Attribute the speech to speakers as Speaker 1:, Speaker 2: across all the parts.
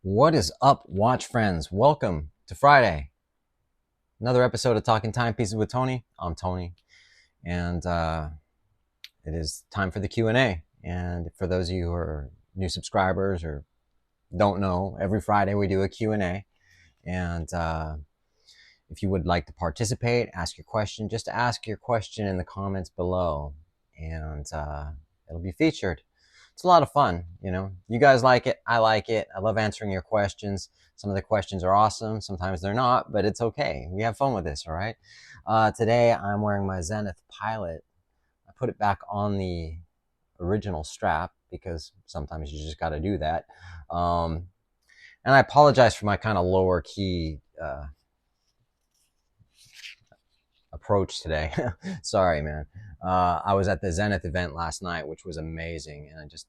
Speaker 1: What is up, watch friends? Welcome to Friday. Another episode of Talking Timepieces with Tony. I'm Tony, and it is time for the Q&A. And for those of you who are new subscribers or don't know, every Friday we do a Q&A. And if you would like to participate, ask your question, just ask your question in the comments below, and it'll be featured. It's a lot of fun, you know. You guys like it, I like it. I love answering your questions. Some of the questions are awesome, sometimes they're not, but it's okay. We have fun with this, all right? Today I'm wearing my Zenith Pilot. I put it back on the original strap because sometimes you just got to do that. And I apologize for my kind of lower key approach today. Sorry, man. I was at the Zenith event last night, which was amazing, and I just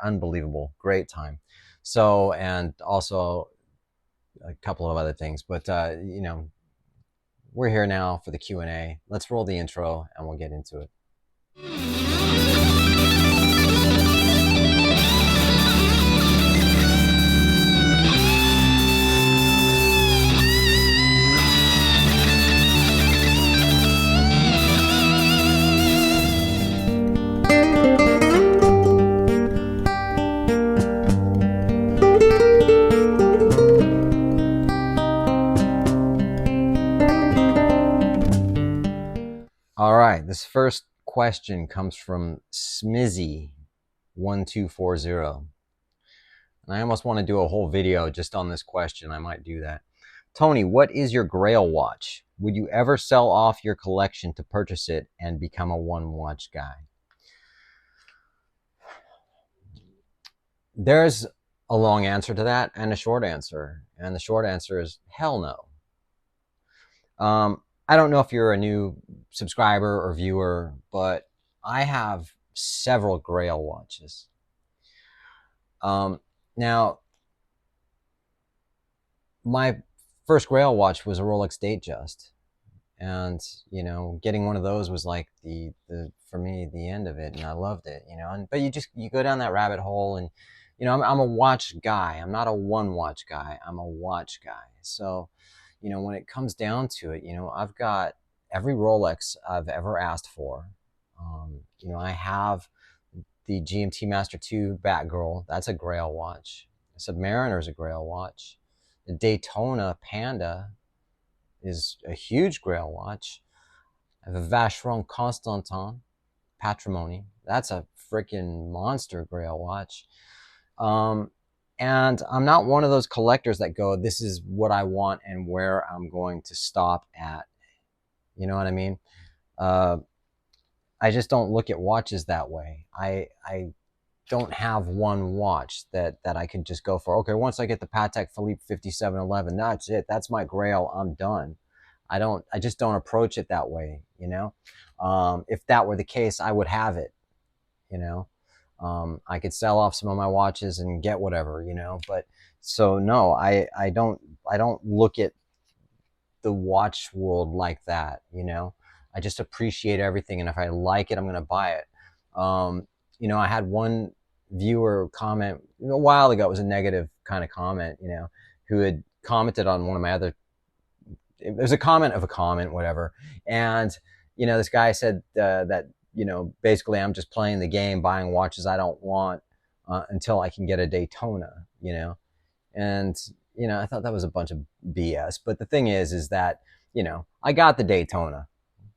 Speaker 1: unbelievable, great time. So, and also a couple of other things, but you know, we're here now for the Q&A. Let's roll the intro and we'll get into it. All right, this first question comes from Smizzy1240. And I almost want to do a whole video just on this question. I might do that. Tony, what is your Grail watch? Would you ever sell off your collection to purchase it and become a one watch guy? There's a long answer to that and a short answer. And the short answer is hell no. I don't know if you're a new subscriber or viewer, but I have several Grail watches. Now, my first Grail watch was a Rolex Datejust, and you know, getting one of those was like the for me the end of it, and I loved it, you know. And but you go down that rabbit hole, and you know, I'm a watch guy. I'm not a one watch guy. I'm a watch guy. So, you know, when it comes down to it, you know, I've got every Rolex I've ever asked for. You know, I have the GMT Master 2 Batgirl. That's a Grail watch. The Submariner is a Grail watch. The Daytona Panda is a huge Grail watch. I have a Vacheron Constantin Patrimony. That's a freaking monster Grail watch. And I'm not one of those collectors that go, this is what I want and where I'm going to stop at. You know what I mean? I just don't look at watches that way. I don't have one watch that I can just go for. Okay, once I get the Patek Philippe 5711, that's it. That's my Grail. I'm done. I just don't approach it that way, you know? If that were the case, I would have it, you know? I could sell off some of my watches and get whatever, you know? But so no, I don't look at the watch world like that, you know? I just appreciate everything, and if I like it, I'm gonna buy it. You know, I had one viewer comment a while ago. It was a negative kind of comment, you know, who had commented on one of my other. It was a comment of a comment, whatever. And you know, this guy said that you know, basically, I'm just playing the game, buying watches I don't want until I can get a Daytona, you know. And you know, I thought that was a bunch of BS. But the thing is that you know, I got the Daytona.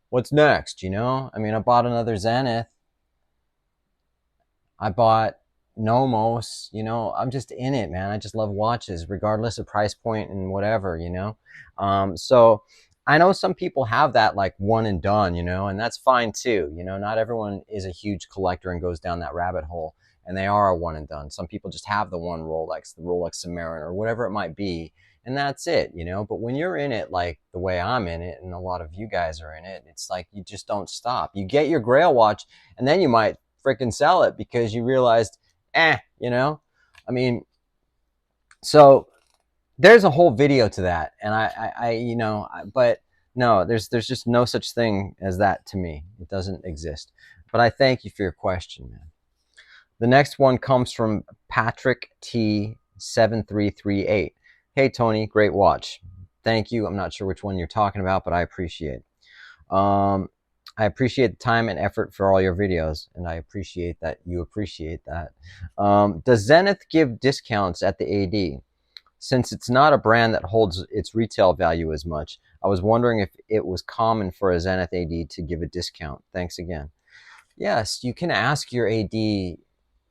Speaker 1: What's next? You know, I mean, I bought another Zenith. I bought Nomos. You know, I'm just in it, man. I just love watches, regardless of price point and whatever, you know. So I know some people have that like one and done, you know, and that's fine too. You know, not everyone is a huge collector and goes down that rabbit hole, and they are a one and done. Some people just have the one Rolex, the Rolex Submariner, or whatever it might be, and that's it, you know. But when you're in it like the way I'm in it, and a lot of you guys are in it, it's like you just don't stop. You get your Grail watch, and then you might freaking sell it because you realized, you know, I mean, so there's a whole video to that, and I you know, but no, there's just no such thing as that to me. It doesn't exist. But I thank you for your question, man. The next one comes from Patrick T. 7338. Hey, Tony, great watch. Thank you. I'm not sure which one you're talking about, but I appreciate it. I appreciate the time and effort for all your videos, and I appreciate that you appreciate that. Does Zenith give discounts at the AD? Since it's not a brand that holds its retail value as much, I was wondering if it was common for a Zenith AD to give a discount. Thanks again. Yes, you can ask your AD. You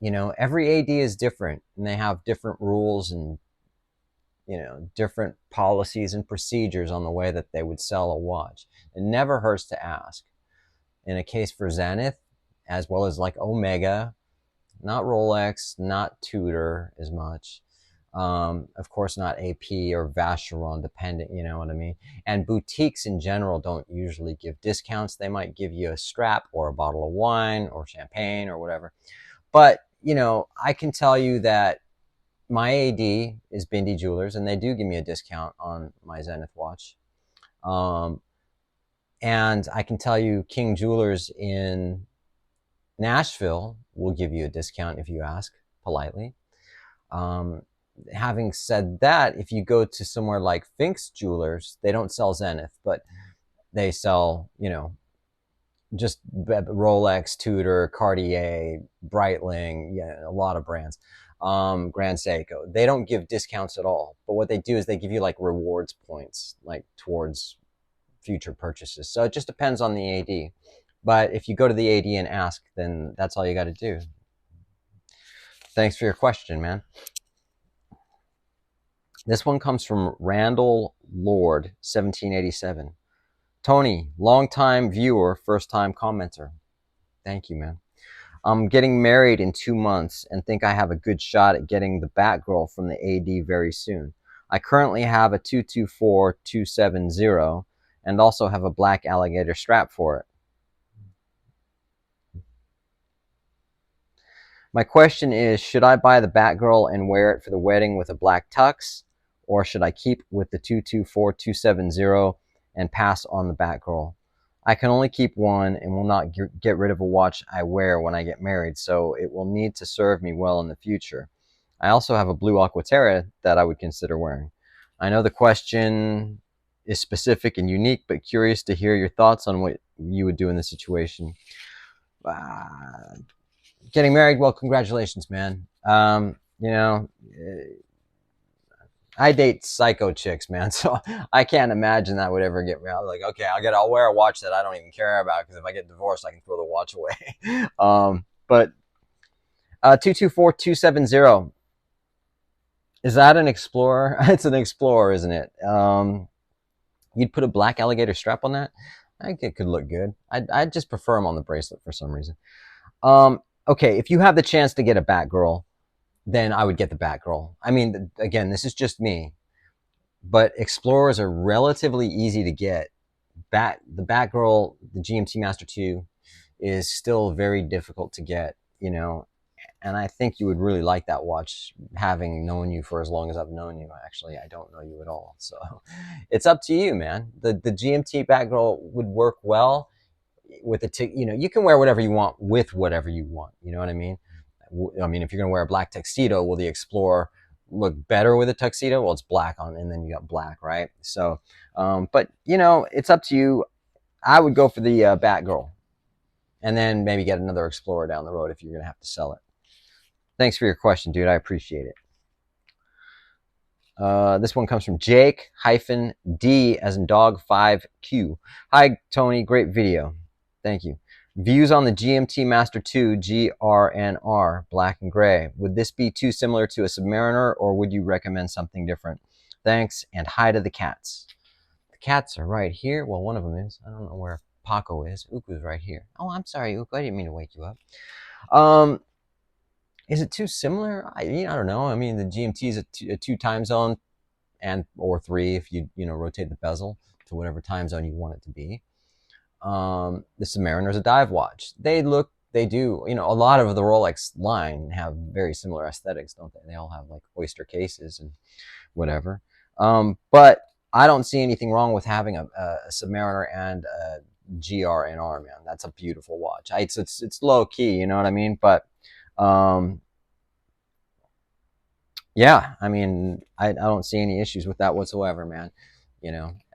Speaker 1: know, every AD is different, and they have different rules and, you know, different policies and procedures on the way that they would sell a watch. It never hurts to ask. In a case for Zenith, as well as like Omega, not Rolex, not Tudor as much. Of course, not AP or Vacheron, dependent, you know what I mean? And boutiques in general don't usually give discounts. They might give you a strap or a bottle of wine or champagne or whatever. But, you know, I can tell you that my AD is Bindi Jewelers, and they do give me a discount on my Zenith watch. And I can tell you King Jewelers in Nashville will give you a discount if you ask politely. Having said that, if you go to somewhere like Fink's Jewelers, they don't sell Zenith, but they sell, you know, just Rolex, Tudor, Cartier, Breitling, yeah, a lot of brands. Grand Seiko. They don't give discounts at all, but what they do is they give you like rewards points, like towards future purchases. So it just depends on the AD. But if you go to the AD and ask, then that's all you got to do. Thanks for your question, man. This one comes from Randall Lord, 1787. Tony, long-time viewer, first-time commenter. Thank you, man. I'm getting married in 2 months and think I have a good shot at getting the Batgirl from the AD very soon. I currently have a 224270 and also have a black alligator strap for it. My question is, should I buy the Batgirl and wear it for the wedding with a black tux, or should I keep with the 224270 and pass on the Batgirl? I can only keep one and will not get rid of a watch I wear when I get married, so it will need to serve me well in the future. I also have a blue Aquaterra that I would consider wearing. I know the question is specific and unique, but curious to hear your thoughts on what you would do in this situation. Getting married, well, congratulations, man. You know, I date psycho chicks, man, so I can't imagine that would ever get me out. Like, okay, I'll wear a watch that I don't even care about, because if I get divorced, I can throw the watch away. But 224270, is that an Explorer? It's an Explorer, isn't it? You'd put a black alligator strap on that? I think it could look good. I'd just prefer them on the bracelet for some reason. Okay, if you have the chance to get a Batgirl, then I would get the Batgirl. I mean, again, this is just me, but Explorers are relatively easy to get. The Batgirl, the GMT Master 2, is still very difficult to get, you know, and I think you would really like that watch, having known you for as long as I've known you. Actually, I don't know you at all, so it's up to you, man. The GMT Batgirl would work well with you know, you can wear whatever you want with whatever you want. You know what I mean? I mean, if you're gonna wear a black tuxedo, will the Explorer look better with a tuxedo? Well, it's black on, and then you got black, right? So, but you know, it's up to you. I would go for the Batgirl, and then maybe get another Explorer down the road if you're gonna have to sell it. Thanks for your question, dude. I appreciate it. This one comes from Jake-D as in dog 5Q. Hi, Tony. Great video. Thank you. Views on the GMT Master 2 GRNR, black and gray. Would this be too similar to a Submariner, or would you recommend something different? Thanks, and hi to the cats. The cats are right here. Well, one of them is. I don't know where Paco is. Uku's right here. Oh, I'm sorry, Uku. I didn't mean to wake you up. Is it too similar? I don't know. I mean, the GMT is a two time zone, or three if you rotate the bezel to whatever time zone you want it to be. The Submariner is a dive watch. They do. You know, a lot of the Rolex line have very similar aesthetics, don't they? They all have like oyster cases and whatever. But I don't see anything wrong with having a Submariner and a GRNR, man. That's a beautiful watch. It's low key, you know what I mean? But Yeah, I mean, I don't see any issues with that whatsoever, man.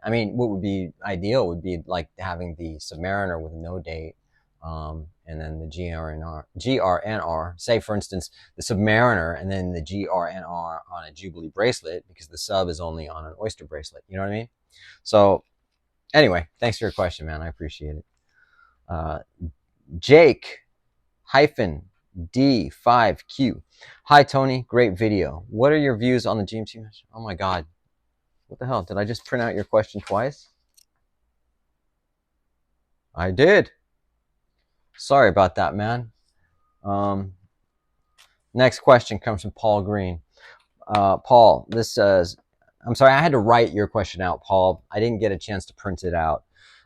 Speaker 1: I mean, what would be ideal would be like having the Submariner with no date, and then the GRNR. Say, for instance, the Submariner and then the GRNR on a Jubilee bracelet because the sub is only on an Oyster bracelet. You know what I mean? So, anyway, thanks for your question, man. I appreciate it. Uh, Jake hyphen D5Q. Hi, Tony. Great video. What are your views on the GMT? Oh my God. What the hell? Did I just print out your question twice? I did. Sorry about that, man. Um, Next question comes from Paul Green. Paul, this says, I'm sorry, I had to write your question out, Paul. I didn't get a chance to print it out.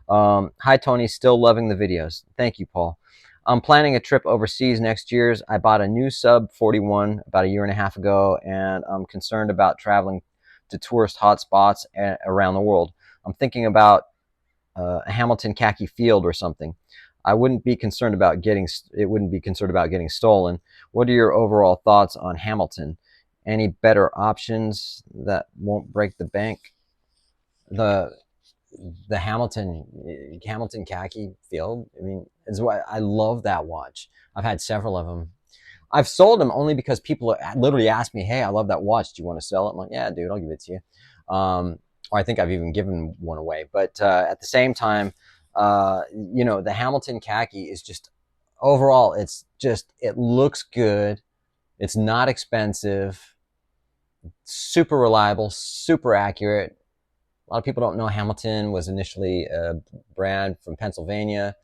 Speaker 1: Hi, Tony. Still loving the videos. Thank you, Paul. I'm planning a trip overseas next year. I bought a new Sub 41 about a year and a half ago, and I'm concerned about traveling to tourist hotspots around the world. I'm thinking about a Hamilton khaki field or something. I wouldn't be concerned about getting it wouldn't be concerned about getting stolen. What are your overall thoughts on Hamilton? Any better options that won't break the bank? The the Hamilton khaki field. I mean, is why I love that watch. I've had several of them. I've sold them only because people literally ask me, "Hey, I love that watch. Do you want to sell it?" I'm like, "Yeah, dude, I'll give it to you." Or I think I've even given one away. But at the same time, the Hamilton khaki is just overall, it looks good. It's not expensive, super reliable, super accurate. A lot of people don't know Hamilton was initially a brand from Pennsylvania,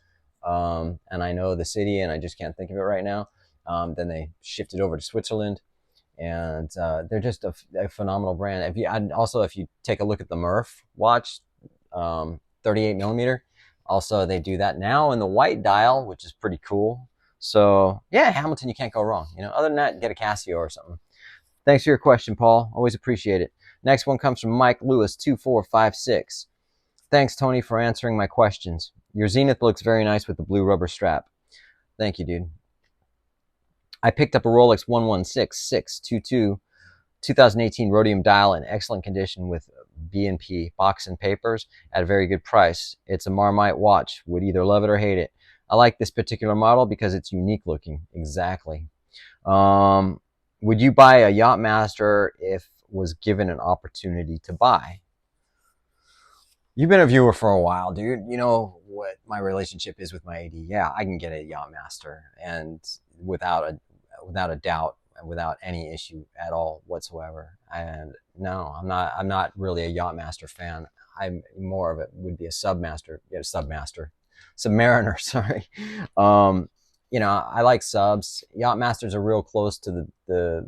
Speaker 1: and I know the city, and I just can't think of it right now. Then they shifted over to Switzerland, and they're just a phenomenal brand. If you take a look at the Murph watch, 38 millimeter, also they do that now in the white dial, which is pretty cool. So yeah, Hamilton, you can't go wrong. Other than that, get a Casio or something. Thanks for your question, Paul. Always appreciate it. Next one comes from Mike Lewis 2456. Thanks, Tony, for answering my questions. Your Zenith looks very nice with the blue rubber strap. Thank you, dude. I picked up a Rolex 116622 2018 rhodium dial in excellent condition with B&P box and papers at a very good price. It's a Marmite watch. Would either love it or hate it. I like this particular model because it's unique looking. Exactly. Would you buy a Yacht-Master if was given an opportunity to buy? You've been a viewer for a while, dude. You know what my relationship is with my AD. Yeah, I can get a Yacht-Master, and without a doubt, without any issue at all whatsoever. And no, I'm not really a Yacht-Master fan. I'm more of it would be a Submaster. Yeah, Submaster, Submariner. Sorry. I like subs. Yacht-Masters are real close to the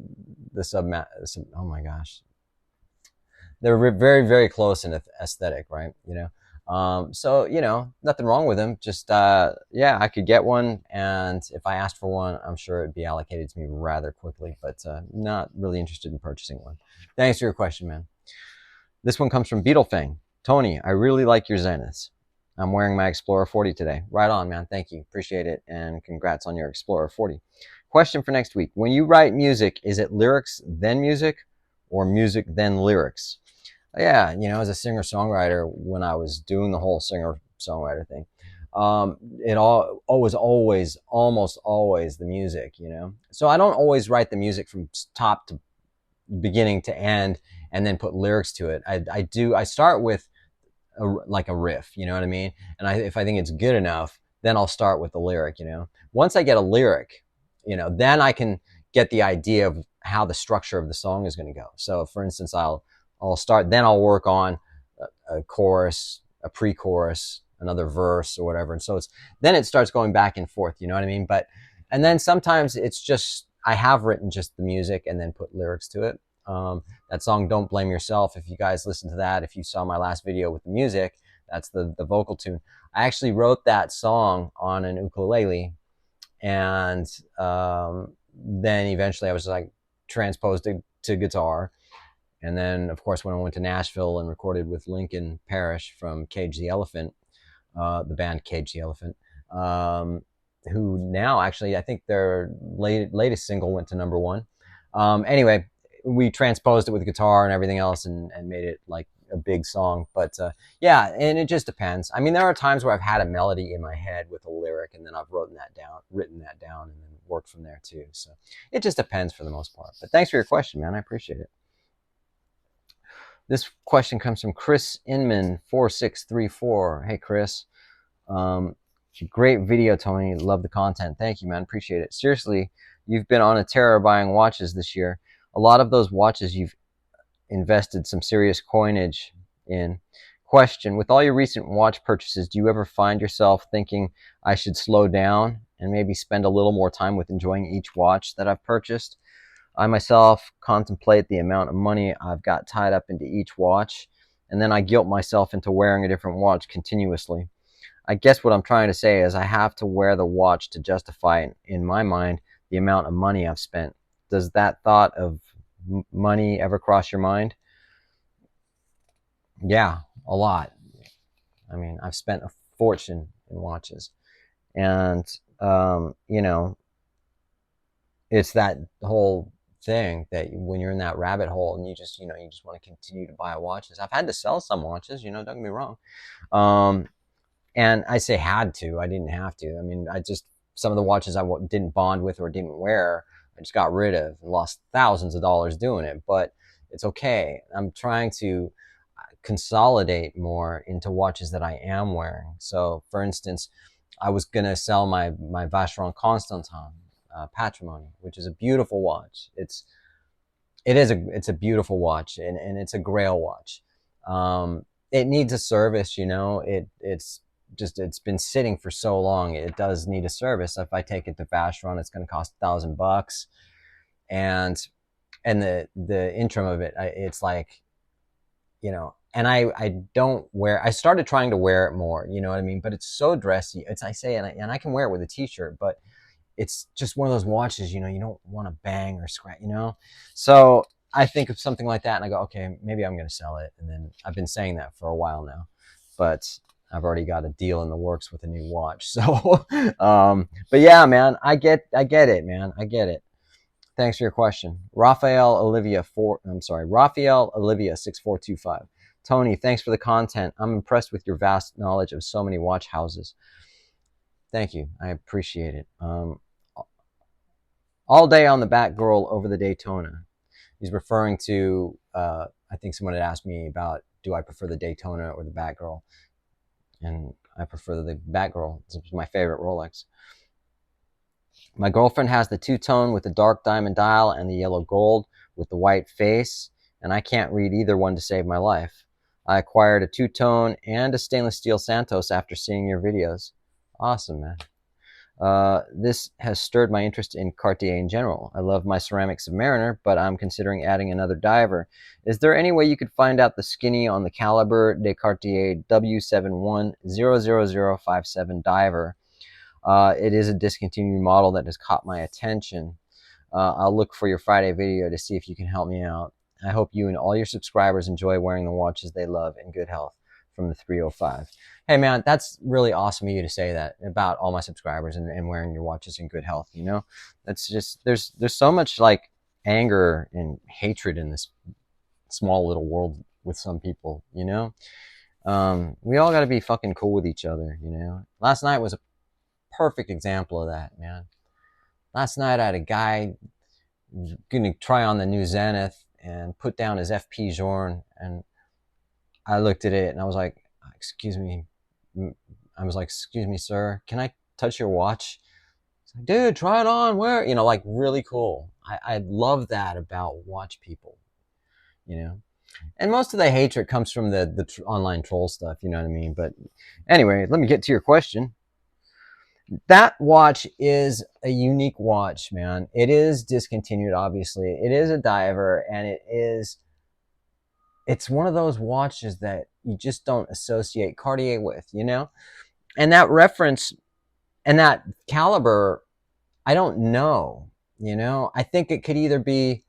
Speaker 1: oh my gosh, they're very, very close in aesthetic, right? So nothing wrong with them. Just yeah, I could get one, and if I asked for one, I'm sure it'd be allocated to me rather quickly. But not really interested in purchasing one. Thanks for your question, man. This one comes from Beetlefang. Tony, I really like your Zeniths. I'm wearing my Explorer 40 today. Right on, man. Thank you. Appreciate it. And congrats on your Explorer 40. Question for next week. When you write music, is it lyrics then music or music then lyrics? Yeah, as a singer-songwriter, when I was doing the whole singer-songwriter thing, almost always the music. So I don't always write the music from top to beginning to end and then put lyrics to it. I start with like a riff, you know what I mean? And if I think it's good enough, then I'll start with the lyric. Once I get a lyric, then I can get the idea of how the structure of the song is going to go. So for instance, I'll work on a chorus, a pre-chorus, another verse or whatever. And so then it starts going back and forth, you know what I mean? And then sometimes it's just, I have written just the music and then put lyrics to it. That song, Don't Blame Yourself, if you guys listen to that, if you saw my last video with the music, that's the vocal tune. I actually wrote that song on an ukulele, and then eventually I was like transposed it to guitar. And then, of course, when I went to Nashville and recorded with Lincoln Parrish from Cage the Elephant, the band Cage the Elephant, who now actually, I think their latest single went to #1. Anyway, we transposed it with guitar and everything else, and made it like a big song. But yeah, and it just depends. I mean, there are times where I've had a melody in my head with a lyric, and then I've written that down, and then worked from there too. So it just depends for the most part. But thanks for your question, man. I appreciate it. This question comes from Chris Inman 4634. Hey, Chris. Great video, Tony. Love the content. Thank you, man. Appreciate it. Seriously, you've been on a tear buying watches this year. A lot of those watches you've invested some serious coinage in. Question: with all your recent watch purchases, do you ever find yourself thinking I should slow down and maybe spend a little more time with enjoying each watch that I've purchased? I myself contemplate the amount of money I've got tied up into each watch, and then I guilt myself into wearing a different watch continuously. I guess what I'm trying to say is I have to wear the watch to justify, in my mind, the amount of money I've spent. Does that thought of money ever cross your mind? Yeah, a lot. I mean, I've spent a fortune in watches. And, you know, it's that whole thing that when you're in that rabbit hole and you just want to continue to buy watches. I've had to sell some watches, don't get me wrong. And I say had to, I didn't have to. I mean, some of the watches I didn't bond with or didn't wear, I just got rid of and lost thousands of dollars doing it, but it's okay. I'm trying to consolidate more into watches that I am wearing. So for instance, I was going to sell my Vacheron Constantin Patrimony, which is a beautiful watch. It's a beautiful watch, and it's a Grail watch. It needs a service, it's been sitting for so long. It does need a service. If I take it to Vacheron, it's going to cost $1,000, and the interim of it, it's like, and I don't wear. I started trying to wear it more, you know what I mean? But it's so dressy. And I can wear it with a t-shirt, but it's just one of those watches, you don't want to bang or scratch, So I think of something like that, and I go, okay, maybe I'm going to sell it. And then I've been saying that for a while now, but I've already got a deal in the works with a new watch. So, but yeah, man, I get it, man. I get it. Thanks for your question. Raphael Olivia 6425. Tony, thanks for the content. I'm impressed with your vast knowledge of so many watch houses. Thank you. I appreciate it. All day on the Batgirl over the Daytona. He's referring to, I think someone had asked me about, do I prefer the Daytona or the Batgirl? And I prefer the Batgirl. It's my favorite Rolex. My girlfriend has the two-tone with the dark diamond dial and the yellow gold with the white face, and I can't read either one to save my life. I acquired a two-tone and a stainless steel Santos after seeing your videos. Awesome, man. This has stirred my interest in Cartier in general. I love my ceramic Submariner, but I'm considering adding another diver. Is there any way you could find out the skinny on the Calibre de Cartier W7100057 diver? It is a discontinued model that has caught my attention. I'll look for your Friday video to see if you can help me out. I hope you and all your subscribers enjoy wearing the watches they love in good health. From the 305. Hey man, that's really awesome of you to say that about all my subscribers and wearing your watches in good health. That's just, there's so much like anger and hatred in this small little world with some people. We all got to be fucking cool with each other. Last night was a perfect example of that, man. Last night I had a guy gonna try on the new Zenith and put down his FP Journe, and I looked at it and I was like, excuse me. Excuse me, sir, can I touch your watch? He's like, dude, try it on. Where? Like really cool. I love that about watch people, And most of the hatred comes from the online troll stuff, you know what I mean? But anyway, let me get to your question. That watch is a unique watch, man. It is discontinued, obviously. It is a diver, and it's one of those watches that you just don't associate Cartier with, And that reference and that caliber, I don't know, I think it could either be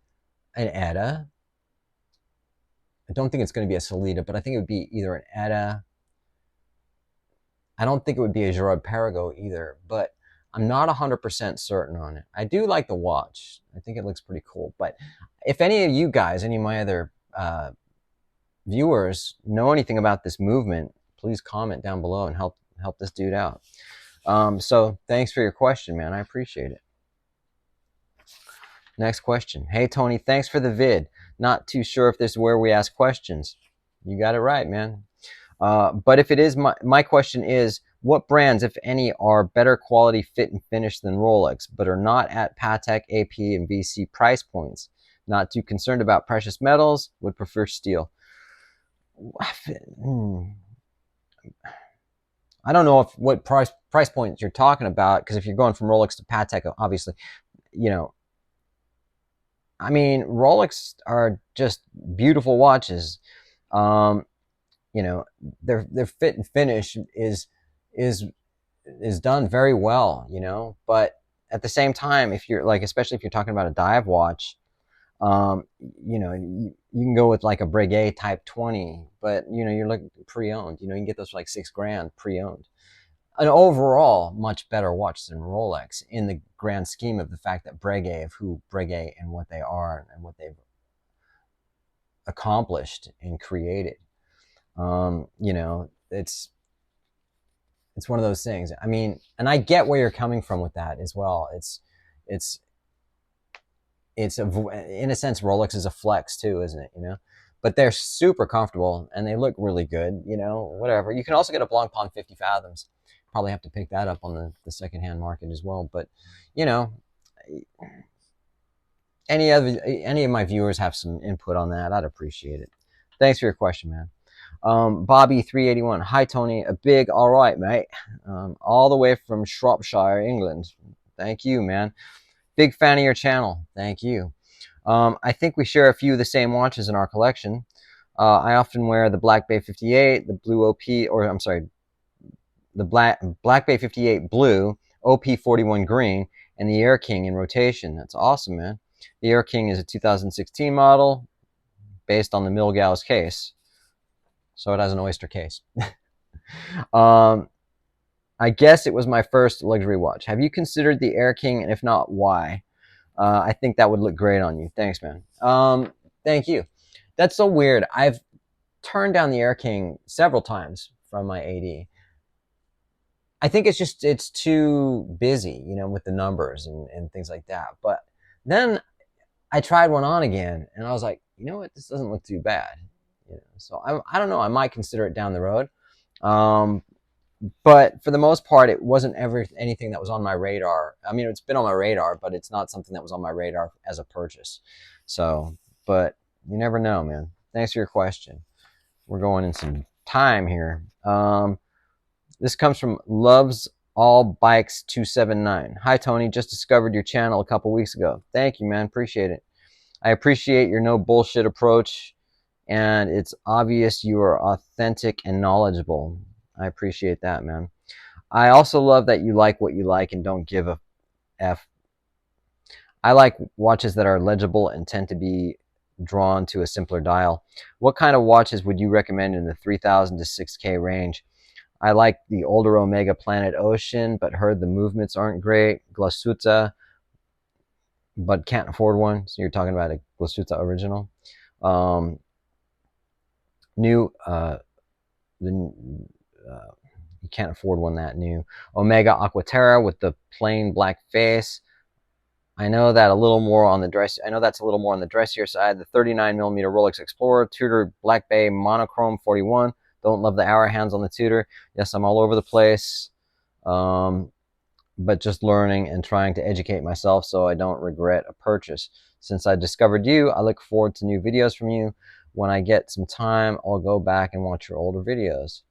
Speaker 1: an Etta. I don't think it's going to be a Solita, but I think it would be either an Etta. I don't think it would be a Girard Perregaux either, but I'm not 100% certain on it. I do like the watch. I think it looks pretty cool. But if any of you guys, any of my other viewers know anything about this movement, please comment down below and help this dude out. So thanks for your question, man. I appreciate it. Next question. Hey, Tony, thanks for the vid. Not too sure if this is where we ask questions. You got it right, man. But if it is, my question is, what brands, if any, are better quality fit and finish than Rolex, but are not at Patek, AP, and VC price points? Not too concerned about precious metals, would prefer steel. I don't know what price point you're talking about, because if you're going from Rolex to Patek, obviously, you know, I mean, Rolex are just beautiful watches. You know, their fit and finish is done very well, you know, but at the same time, if you're like, especially if you're talking about a dive watch, you know, you can go with like a Breguet Type 20, but you know, you're looking pre-owned. You know, you can get those for like $6,000 pre-owned. An overall much better watch than Rolex in the grand scheme of the fact that Breguet, of who Breguet and what they are and what they've accomplished and created. You know, it's one of those things. I mean, and I get where you're coming from with that as well. It's in a sense, Rolex is a flex too, isn't it? You know, but they're super comfortable and they look really good. You know, whatever. You can also get a Blancpain 50 Fathoms. Probably have to pick that up on the secondhand market as well. But you know, any of my viewers have some input on that, I'd appreciate it. Thanks for your question, man. Bobby381. Hi, Tony. A big all right, mate. All the way from Shropshire, England. Thank you, man. Big fan of your channel. Thank you. I think we share a few of the same watches in our collection. I often wear the Black Bay 58, the Blue OP, or I'm sorry, the Black Bay 58 Blue, OP 41 Green, and the Air-King in rotation. That's awesome, man. The Air-King is a 2016 model based on the Milgauss case. So it has an oyster case. I guess it was my first luxury watch. Have you considered the Air-King, and if not, why? I think that would look great on you. Thanks, man. Thank you. That's so weird. I've turned down the Air-King several times from my AD. I think it's too busy, you know, with the numbers and things like that. But then I tried one on again, and I was like, you know what? This doesn't look too bad. You know, so I don't know. I might consider it down the road. But for the most part, it wasn't ever anything that was on my radar. I mean, it's been on my radar, but it's not something that was on my radar as a purchase. So, but you never know, man. Thanks for your question. We're going in some time here. This comes from Loves All Bikes 279. Hi, Tony. Just discovered your channel a couple weeks ago. Thank you, man. Appreciate it. I appreciate your no bullshit approach, and it's obvious you are authentic and knowledgeable. I appreciate that, man. I also love that you like what you like and don't give a F. I like watches that are legible and tend to be drawn to a simpler dial. What kind of watches would you recommend in the 3,000 to 6K range? I like the older Omega Planet Ocean, but heard the movements aren't great. Glasuta, but can't afford one. So you're talking about a Glasuta original. You can't afford one that new. Omega Aquaterra with the plain black face. I know that a little more on the dress. I know that's a little more on the dressier side. The 39mm Rolex Explorer, Tudor Black Bay Monochrome 41. Don't love the hour hands on the Tudor. Yes, I'm all over the place, but just learning and trying to educate myself so I don't regret a purchase. Since I discovered you, I look forward to new videos from you. When I get some time, I'll go back and watch your older videos.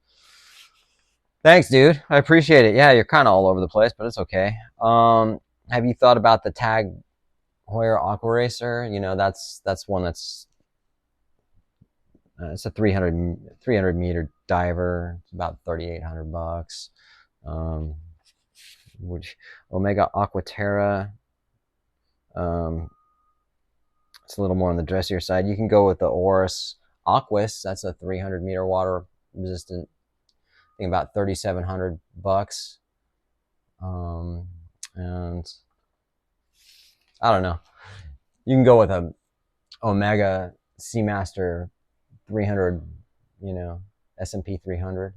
Speaker 1: Thanks, dude. I appreciate it. Yeah, you're kind of all over the place, but it's okay. Have you thought about the Tag Heuer Aqua Racer? You know, that's one that's it's a 300 meter diver. It's about $3,800. Omega Aquaterra. It's a little more on the dressier side. You can go with the Oris Aquis. That's a 300 meter water resistant. I think about $3,700. And I don't know. You can go with a Omega Seamaster 300, you know, S&P 300.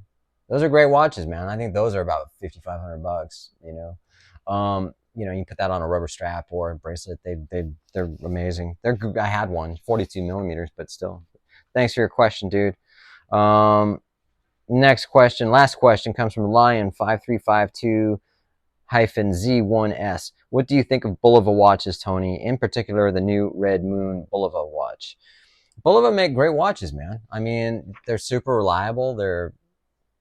Speaker 1: Those are great watches, man. I think those are about $5,500, you know, you put that on a rubber strap or a bracelet. They're amazing. I had one, 42 millimeters, but still. Thanks for your question, dude. Next question, last question comes from Lion5352-Z1S. What do you think of Bulova watches, Tony? In particular, the new Red Moon Bulova watch. Bulova make great watches, man. I mean, they're super reliable. They're,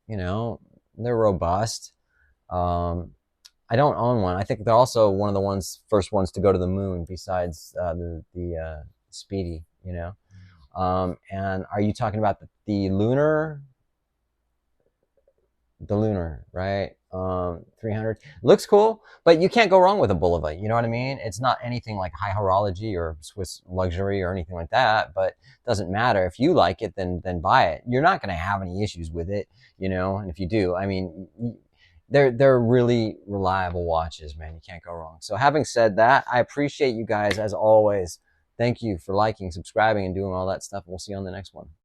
Speaker 1: you know, they're robust. I don't own one. I think they're also one of the first ones to go to the moon besides the Speedy, you know. And are you talking about the lunar? The lunar, right? 300 looks cool, but you can't go wrong with a Bulova. You know what I mean? It's not anything like high horology or Swiss luxury or anything like that, but it doesn't matter. If you like it, then buy it. You're not going to have any issues with it, you know. And if you do, I mean, they're really reliable watches, man. You can't go wrong. So having said that, I appreciate you guys as always. Thank you for liking, subscribing, and doing all that stuff. We'll see you on the next one.